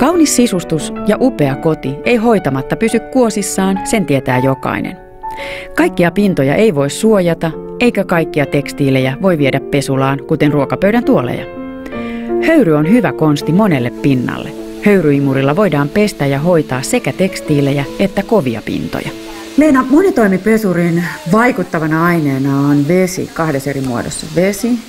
Kaunis sisustus ja upea koti ei hoitamatta pysy kuosissaan, sen tietää jokainen. Kaikkia pintoja ei voi suojata, eikä kaikkia tekstiilejä voi viedä pesulaan, kuten ruokapöydän tuoleja. Höyry on hyvä konsti monelle pinnalle. Höyryimurilla voidaan pestä ja hoitaa sekä tekstiilejä että kovia pintoja. Leena, monitoimipesurin vaikuttavana aineena on vesi kahdessa eri muodossa. Vesi,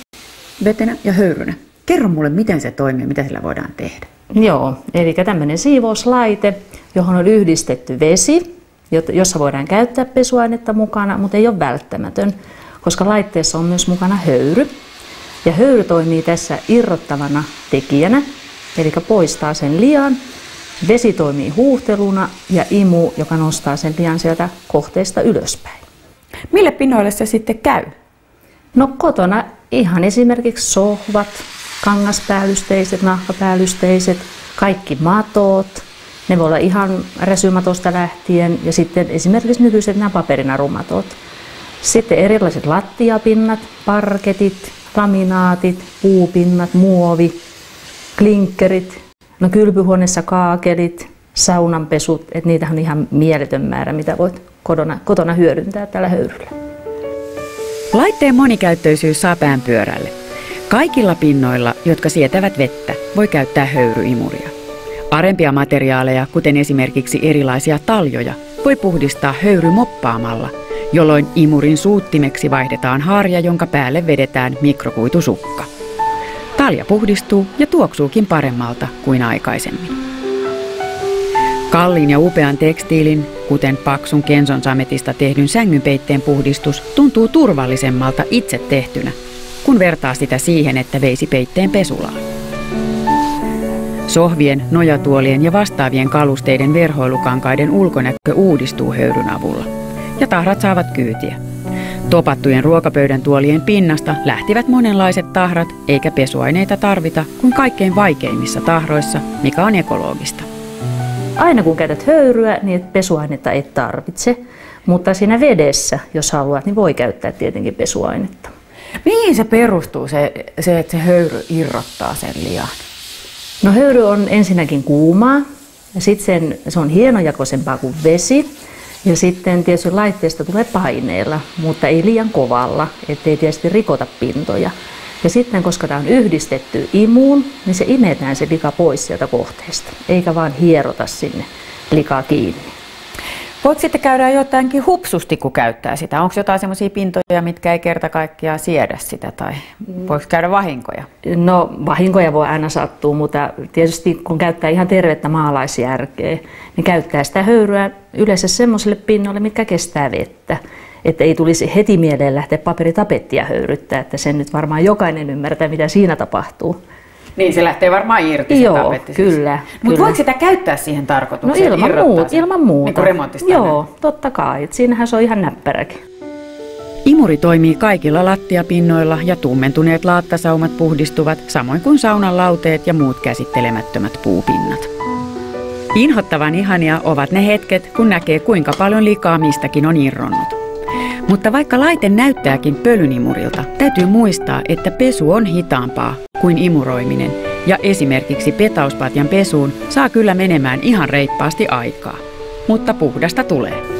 vetenä ja höyrynä. Kerro mulle, miten se toimii, mitä sillä voidaan tehdä. Joo, eli tämmöinen siivouslaite, johon on yhdistetty vesi, jossa voidaan käyttää pesuainetta mukana, mutta ei ole välttämätön, koska laitteessa on myös mukana höyry. Ja höyry toimii tässä irrottavana tekijänä, eli poistaa sen lian. Vesi toimii huuhteluna ja imu, joka nostaa sen lian sieltä kohteesta ylöspäin. Mille pinnoille se sitten käy? No kotona ihan esimerkiksi sohvat, kangaspäällysteiset, nahkapäällysteiset, kaikki matot. Ne voi olla ihan räsymatosta lähtien ja sitten esimerkiksi nykyiset nämä paperinarumatot. Sitten erilaiset lattiapinnat, parketit, laminaatit, puupinnat, muovi, klinkkerit, no kylpyhuoneessa kaakelit, saunanpesut, että niitä on ihan mieletön määrä, mitä voit kotona hyödyntää tällä höyryllä. Laitteen monikäyttöisyys saa pään pyörälle. Kaikilla pinnoilla, jotka sietävät vettä, voi käyttää höyryimuria. Parempia materiaaleja, kuten esimerkiksi erilaisia taljoja, voi puhdistaa höyrymoppaamalla, jolloin imurin suuttimeksi vaihdetaan harja, jonka päälle vedetään mikrokuitusukka. Talja puhdistuu ja tuoksuukin paremmalta kuin aikaisemmin. Kalliin ja upean tekstiilin, kuten paksun kensonsametista tehdyn sängynpeitteen puhdistus, tuntuu turvallisemmalta itse tehtynä, kun vertaa sitä siihen, että veisi peitteen pesulaan. Sohvien, nojatuolien ja vastaavien kalusteiden verhoilukankaiden ulkonäkö uudistuu höyryn avulla, ja tahrat saavat kyytiä. Topattujen ruokapöydän tuolien pinnasta lähtivät monenlaiset tahrat, eikä pesuaineita tarvita kuin kaikkein vaikeimmissa tahroissa, mikä on ekologista. Aina kun käytät höyryä, niin pesuainetta ei tarvitse, mutta siinä vedessä, jos haluat, niin voi käyttää tietenkin pesuainetta. Mihin se perustuu, se että se höyry irrottaa sen lian? No höyry on ensinnäkin kuumaa ja sitten se on hienojakoisempaa kuin vesi. Ja sitten tietysti laitteesta tulee paineella, mutta ei liian kovalla, ettei tietysti rikota pintoja. Ja sitten koska tämä on yhdistetty imuun, niin se imetään se lika pois sieltä kohteesta, eikä vaan hierota sinne likaa kiinni. Voiko sitten käydä jotainkin hupsusti, kun käyttää sitä? Onko jotain sellaisia pintoja, mitkä ei kerta kaikkiaan siedä sitä, tai voiko käydä vahinkoja? No vahinkoja voi aina sattua, mutta tietysti kun käyttää ihan tervettä maalaisjärkeä, niin käyttää sitä höyryä yleensä semmoisille pinnoille, mitkä kestää vettä. Että ei tulisi heti mieleen lähteä paperitapettia höyryttää, että sen nyt varmaan jokainen ymmärtää, mitä siinä tapahtuu. Niin, se lähtee varmaan irti se tapetti. Kyllä. Mutta voiko sitä käyttää siihen tarkoitukseen? No ilman muuta. Niin kuin remontista. Joo, totta kai. Et siinähän se on ihan näppäräkin. Imuri toimii kaikilla lattiapinnoilla ja tummentuneet laattasaumat puhdistuvat, samoin kuin saunan lauteet ja muut käsittelemättömät puupinnat. Inhottavan ihania ovat ne hetket, kun näkee kuinka paljon likaa mistäkin on irronnut. Mutta vaikka laite näyttääkin pölynimurilta, täytyy muistaa, että pesu on hitaampaa kuin imuroiminen, ja esimerkiksi petauspatjan pesuun saa kyllä menemään ihan reippaasti aikaa. Mutta puhdasta tulee.